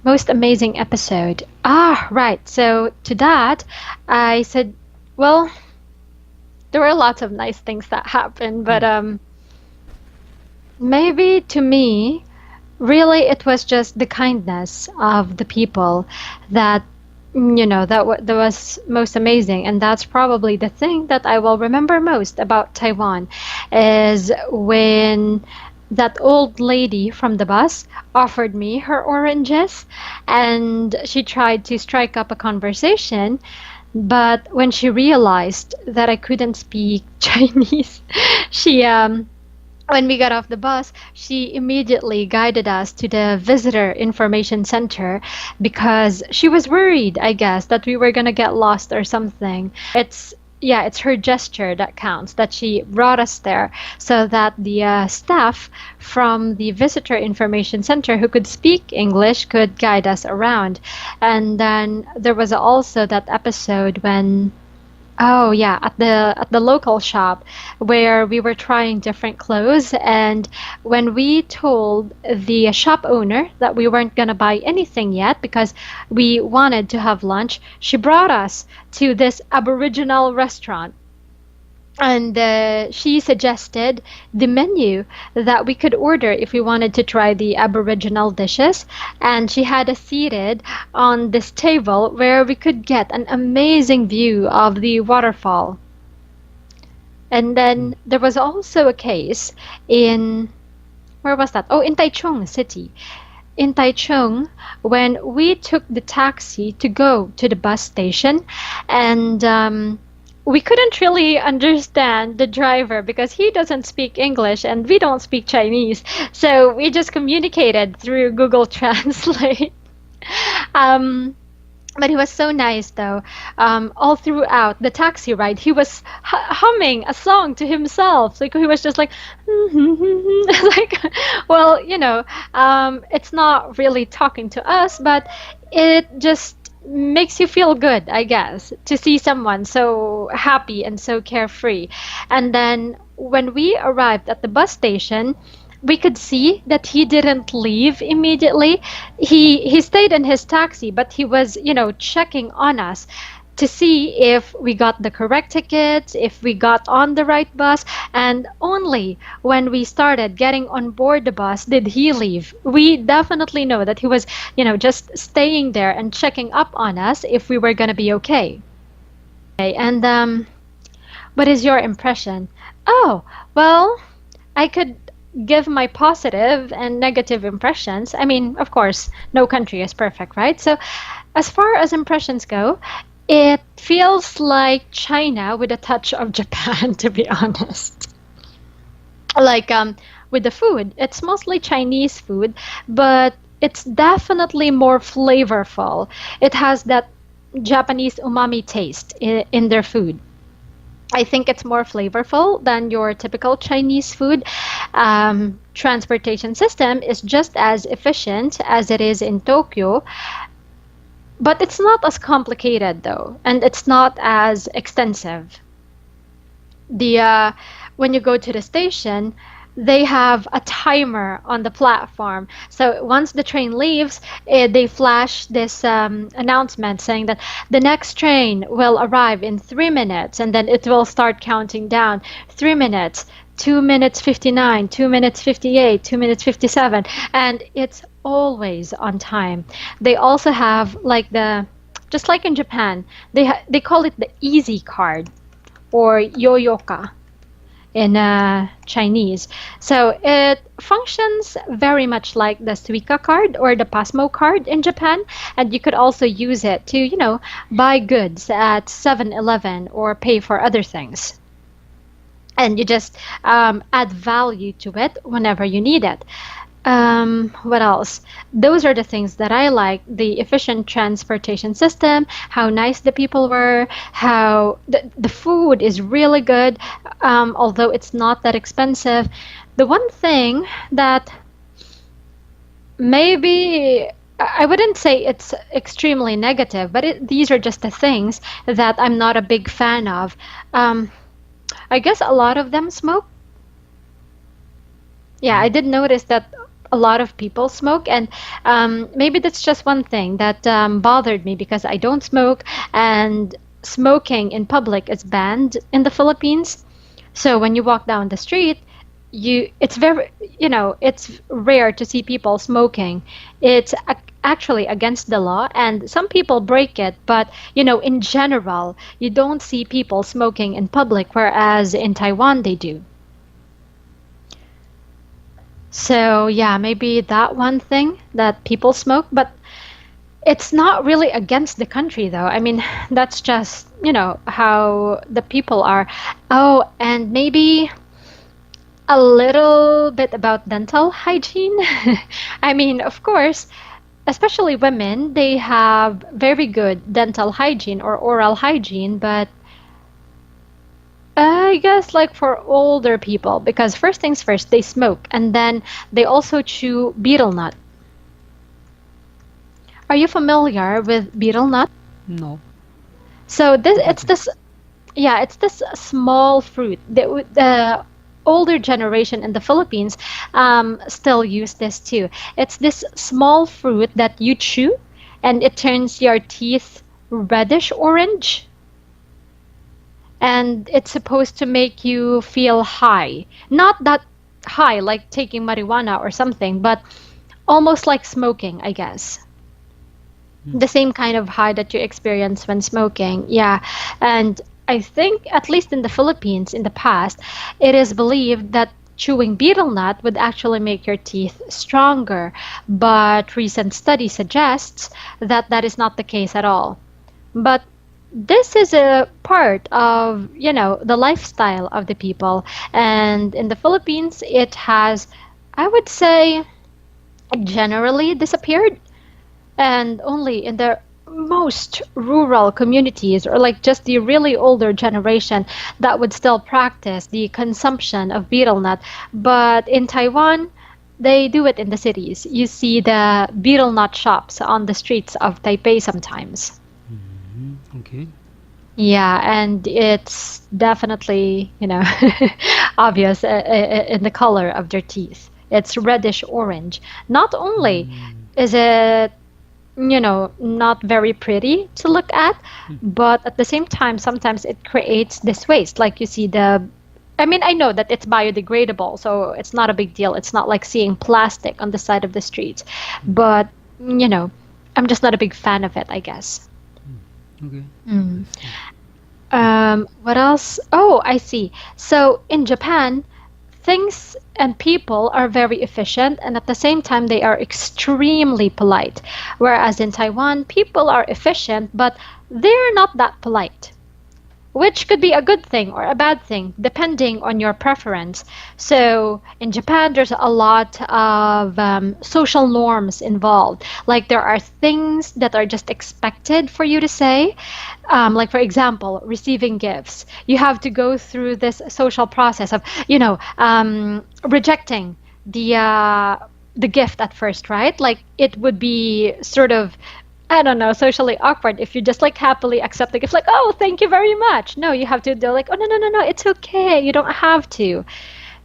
Most amazing episode. Ah, right. So to that, I said, well, there were lots of nice things that happened, but maybe to me, really, it was just the kindness of the people that that was most amazing, and that's probably the thing that I will remember most about Taiwan, is when that old lady from the bus offered me her oranges, and she tried to strike up a conversation. But when she realized that I couldn't speak Chinese, she when we got off the bus, she immediately guided us to the visitor information center because she was worried, I guess, that we were going to get lost or something. It's her gesture that counts, that she brought us there so that the staff from the visitor information center who could speak English could guide us around. And then there was also that episode when oh yeah, at the local shop where we were trying different clothes, and when we told the shop owner that we weren't going to buy anything yet because we wanted to have lunch, she brought us to this aboriginal restaurant, and she suggested the menu that we could order if we wanted to try the Aboriginal dishes. And she had us seated on this table where we could get an amazing view of the waterfall. And then there was also a case in, where was that? Oh, in Taichung City. In Taichung, when we took the taxi to go to the bus station, and we couldn't really understand the driver because he doesn't speak English and we don't speak Chinese. So we just communicated through Google Translate. um, but he was so nice though. All throughout the taxi ride, he was humming a song to himself. Like he was just like, like, well, it's not really talking to us, but it just makes you feel good, I guess, to see someone so happy and so carefree. And then when we arrived at the bus station, we could see that he didn't leave immediately. He stayed in his taxi, but he was, checking on us to see if we got the correct tickets, if we got on the right bus, and only when we started getting on board the bus did he leave. We definitely know that he was, just staying there and checking up on us if we were going to be okay. Okay, and what is your impression? Oh, well, I could give my positive and negative impressions. I mean, of course, no country is perfect, right? So, as far as impressions go, it feels like China with a touch of Japan, to be honest. Like with the food, it's mostly Chinese food, but it's definitely more flavorful. It has that Japanese umami taste in their food. I think it's more flavorful than your typical Chinese food. Transportation system is just as efficient as it is in Tokyo, but it's not as complicated though, and it's not as extensive. The When you go to the station, they have a timer on the platform. So once the train leaves, they flash this announcement saying that the next train will arrive in 3 minutes, and then it will start counting down. 3 minutes, 2 minutes 59, 2 minutes 58, 2 minutes 57, and it's always on time. They also have like just like in Japan, they call it the easy card or yoyoka in Chinese. So it functions very much like the Suica card or the Pasmo card in Japan, and you could also use it to, buy goods at 7-Eleven or pay for other things. And you just add value to it whenever you need it. What else? Those are the things that I like. The efficient transportation system, how nice the people were, how the food is really good, although it's not that expensive. The one thing that maybe I wouldn't say it's extremely negative, but these are just the things that I'm not a big fan of. I guess a lot of them smoke. Yeah, I did notice that a lot of people smoke, and maybe that's just one thing that bothered me because I don't smoke, and smoking in public is banned in the Philippines. So when you walk down the street, it's very, it's rare to see people smoking. It's actually against the law, and some people break it, but in general, you don't see people smoking in public, whereas in Taiwan they do. So yeah, maybe that one thing that people smoke, but it's not really against the country though. I mean, that's just, how the people are. Oh, and maybe a little bit about dental hygiene. I mean, of course, especially women, they have very good dental hygiene or oral hygiene, but I guess like for older people, because first things first, they smoke and then they also chew betel nut. Are you familiar with betel nut? No. So this What is it's it? this yeah, it's this small fruit. The older generation in the Philippines still use this too. It's this small fruit that you chew and it turns your teeth reddish orange, and it's supposed to make you feel high. Not that high like taking marijuana or something, but almost like smoking, I guess. Mm. The same kind of high that you experience when smoking. Yeah. And I think, at least in the Philippines in the past, it is believed that chewing betel nut would actually make your teeth stronger. But recent study suggests that that is not the case at all. But this is a part of, the lifestyle of the people. And in the Philippines, it has, I would say, generally disappeared, and only in the most rural communities or like just the really older generation that would still practice the consumption of betel nut. But in Taiwan, they do it in the cities. You see the betel nut shops on the streets of Taipei sometimes. Okay. Yeah, and it's definitely, obvious in the color of their teeth. It's reddish orange. Not only Mm. is it, not very pretty to look at, Mm. but at the same time, sometimes it creates this waste. Like you see I mean, I know that it's biodegradable, so it's not a big deal. It's not like seeing plastic on the side of the streets, Mm. but, I'm just not a big fan of it, I guess. Mm. Okay. I Mm. see. What else? Oh, I see. So in Japan, things and people are very efficient, and at the same time, they are extremely polite. Whereas in Taiwan, people are efficient, but they're not that polite, which could be a good thing or a bad thing depending on your preference. So in Japan, there's a lot of social norms involved. Like there are things that are just expected for you to say. Like for example, receiving gifts. You have to go through this social process of, rejecting the gift at first, right? Like it would be sort of, I don't know, socially awkward if you just like happily accept the gift, like, oh, thank you very much. No, you have to do like, oh, no, no, no, no, it's okay. You don't have to.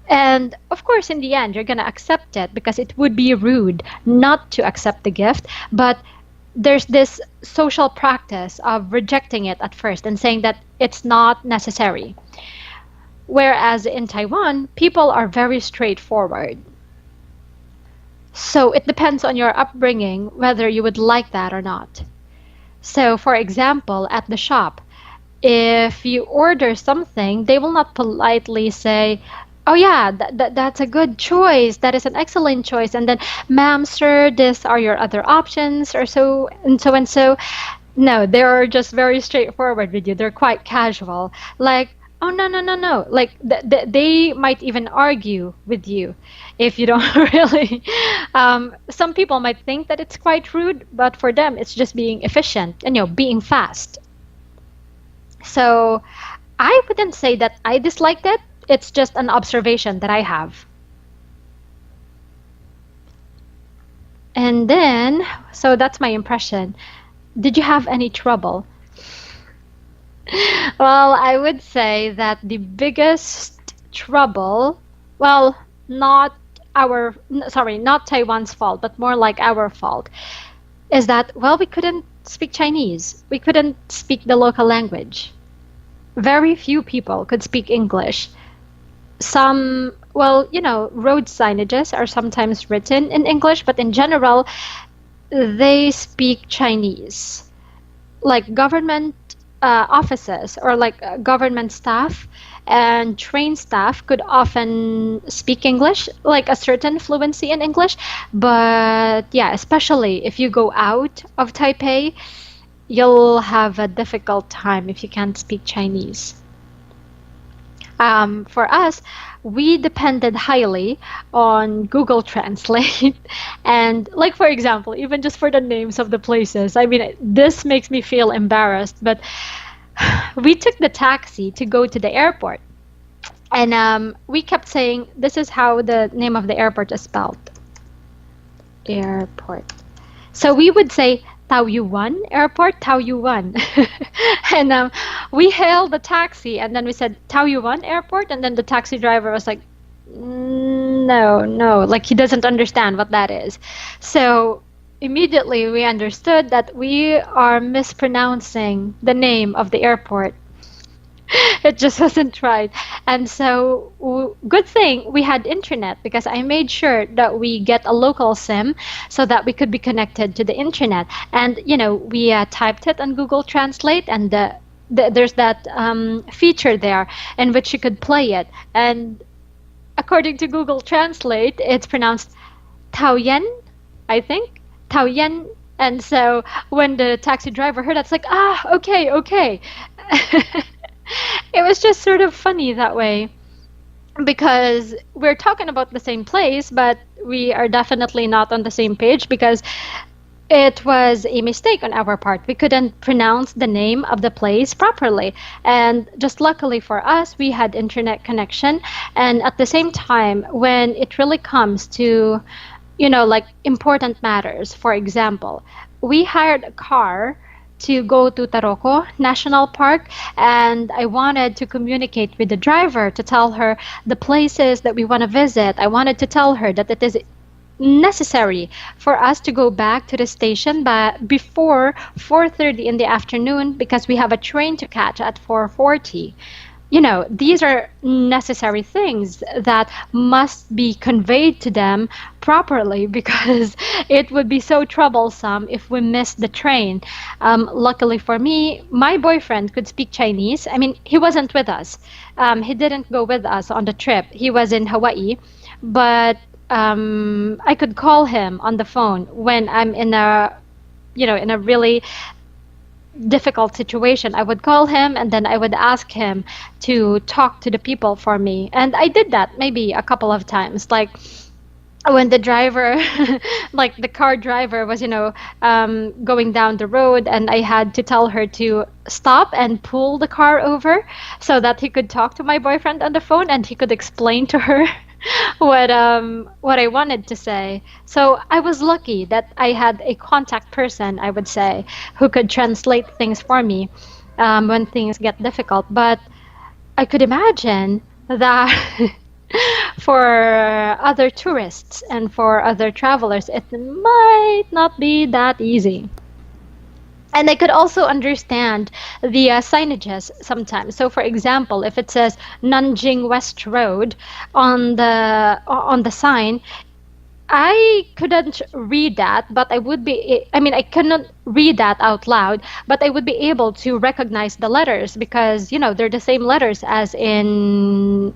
And of course, in the end, you're going to accept it because it would be rude not to accept the gift. But there's this social practice of rejecting it at first and saying that it's not necessary. Whereas in Taiwan, people are very straightforward. So it depends on your upbringing whether you would like that or not. So, for example, at the shop, if you order something, they will not politely say, oh, yeah, that's a good choice. That is an excellent choice. And then, ma'am, sir, these are your other options, or so and so and so. No, they're just very straightforward with you. They're quite casual. Like, oh, no, no, no, no. Like, they might even argue with you if you don't really. Some people might think that it's quite rude, but for them, it's just being efficient and, being fast. So I wouldn't say that I disliked it. It's just an observation that I have. And then, so that's my impression. Did you have any trouble? Well, I would say that the biggest trouble, well, not sorry, not Taiwan's fault, but more like our fault, is that, well, we couldn't speak Chinese. We couldn't speak the local language. Very few people could speak English. Some, well, road signages are sometimes written in English, but in general, they speak Chinese. Like government offices or like government staff and trained staff could often speak English, like a certain fluency in English. But yeah, especially if you go out of Taipei, you'll have a difficult time if you can't speak Chinese. For us, we depended highly on Google Translate. And, like, for example, even just for the names of the places, I mean, this makes me feel embarrassed, but we took the taxi to go to the airport. And we kept saying, this is how the name of the airport is spelled. Airport. So we would say Taoyuan Airport, Taoyuan. And we hailed the taxi and then we said Taoyuan Airport, and then the taxi driver was like, no, no, like he doesn't understand what that is. So immediately we understood that we are mispronouncing the name of the airport. It just wasn't right. And so, good thing we had internet, because I made sure that we get a local SIM so that we could be connected to the internet. And, we typed it on Google Translate, and there's that feature there in which you could play it. And according to Google Translate, it's pronounced Taoyen, I think. Taoyen. And so when the taxi driver heard that, it's like, okay, okay. It was just sort of funny that way, because we're talking about the same place, but we are definitely not on the same page, because it was a mistake on our part. We couldn't pronounce the name of the place properly. And just luckily for us, we had internet connection. And at the same time, when it really comes to, like important matters, for example, we hired a car to go to Taroko National Park, and I wanted to communicate with the driver to tell her the places that we want to visit. I wanted to tell her that it is necessary for us to go back to the station before 4:30 in the afternoon, because we have a train to catch at 4:40. These are necessary things that must be conveyed to them properly, because it would be so troublesome if we missed the train. Luckily for me, my boyfriend could speak Chinese. I mean, he wasn't with us. He didn't go with us on the trip. He was in Hawaii, but I could call him on the phone when I'm in a really difficult situation. I would call him and then I would ask him to talk to the people for me. And I did that maybe a couple of times. Like when the driver, like the car driver was, going down the road, and I had to tell her to stop and pull the car over so that he could talk to my boyfriend on the phone and he could explain to her what I wanted to say. So I was lucky that I had a contact person, I would say, who could translate things for me when things get difficult. But I could imagine that for other tourists and for other travelers, it might not be that easy. And I could also understand the signages sometimes. So, for example, if it says Nanjing West Road on the sign, I couldn't read that, but I couldn't read that out loud, but I would be able to recognize the letters, because, they're the same letters as in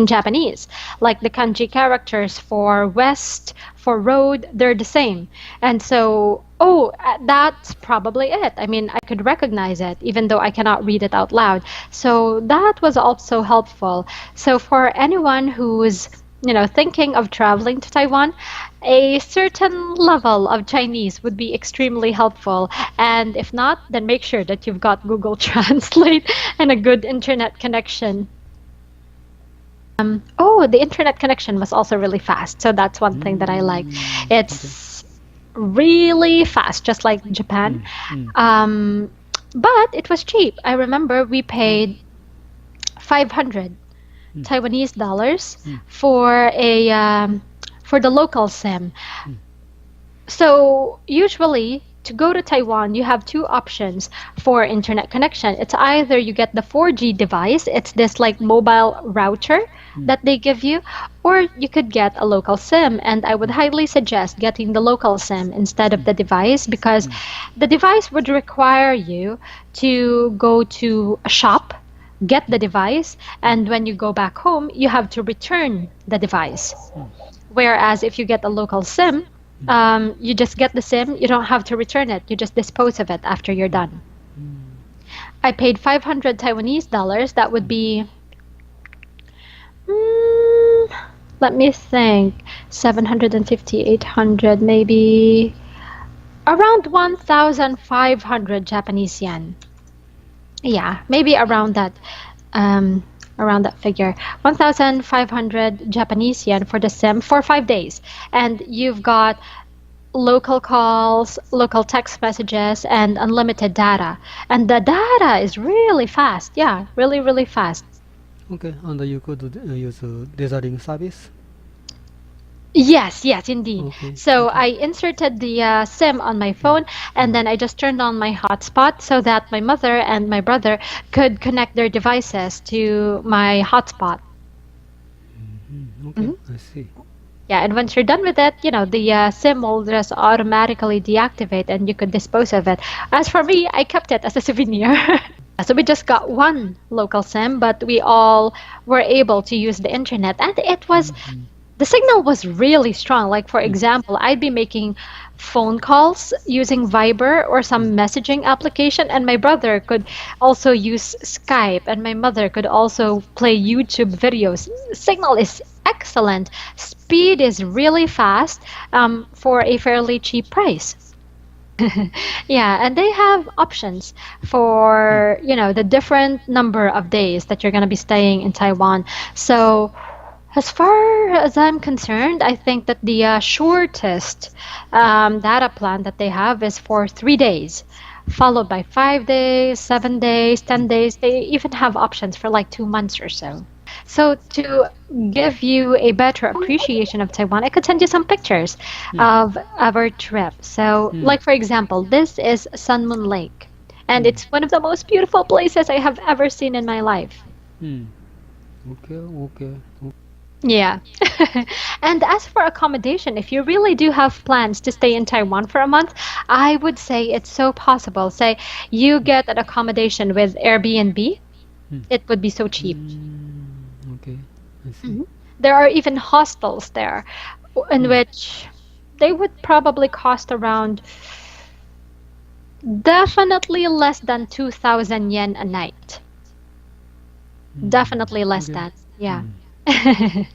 Japanese. Like the kanji characters for west, for road, they're the same. And so, that's probably it. I mean, I could recognize it even though I cannot read it out loud. So that was also helpful. So for anyone who's thinking of traveling to Taiwan, a certain level of Chinese would be extremely helpful. And if not, then make sure that you've got Google Translate and a good internet connection. The internet connection was also really fast. So that's one thing that I like. Okay. It's really fast, just like Japan. But it was cheap. I remember we paid 500 Taiwanese dollars for a for the local SIM. Mm. So usually to go to Taiwan, you have two options for internet connection. It's either you get the 4G device, it's this like mobile router Mm. that they give you, or you could get a local SIM. And I would highly suggest getting the local SIM instead of Mm. the device because Mm. the device would require you to go to a shop, get the device, Mm. and when you go back home, you have to return the device. Mm. Whereas if you get a local SIM, Mm. you just get the SIM, you don't have to return it, you just dispose of it after you're done. Mm. I paid 500 Taiwanese dollars. That would Mm. be, mm, let me think, 750, 800, maybe around 1,500 Japanese yen. Yeah, maybe um, around that figure. 1,500 Japanese yen for the SIM for 5 days. And you've got local calls, local text messages, and unlimited data. And the data is really fast. Yeah, really, really fast. Okay, and you could use lasering service. Yes, yes, indeed. Okay, So okay. I inserted the SIM on my Mm. phone, and then I just turned on my hotspot so that my mother and my brother could connect their devices to my hotspot. Okay, Mhm. I see. Yeah, and once you're done with it, the SIM will just automatically deactivate and you could dispose of it. As for me, I kept it as a souvenir. So we just got one local SIM, but we all were able to use the internet, and Mm-hmm. the signal was really strong. Like, for Mm. example, I'd be making phone calls using Viber or Mm. some messaging application, and my brother could also use Skype, and my mother could also play YouTube videos. Signal is excellent. Speed is really fast for a fairly cheap price. Yeah, and they have options Mm. for, the different number of days that you're going to be staying in Taiwan. So, as far as I'm concerned, I think that the shortest data plan that they have is for 3 days, followed by 5 days, 7 days, 10 Mm. days. They even have options for like 2 months or so. So, to give you a better appreciation of Taiwan, I could send you some pictures Mm. of our trip. So, Mm. like for example, this is Sun Moon Lake, and Mm. it's one of the most beautiful places I have ever seen in my life. Mm. Okay, okay. Yeah. And as for accommodation, if you really do have plans to stay in Taiwan for a month, I would say it's so possible. Say you get an accommodation with Airbnb, Mm. it would be so cheap. Okay, I see. Mhm. There are even hostels there in Mm. which they would probably cost around definitely less than 2,000 yen a night. Mm. Definitely less Okay. than. Yeah. Mm.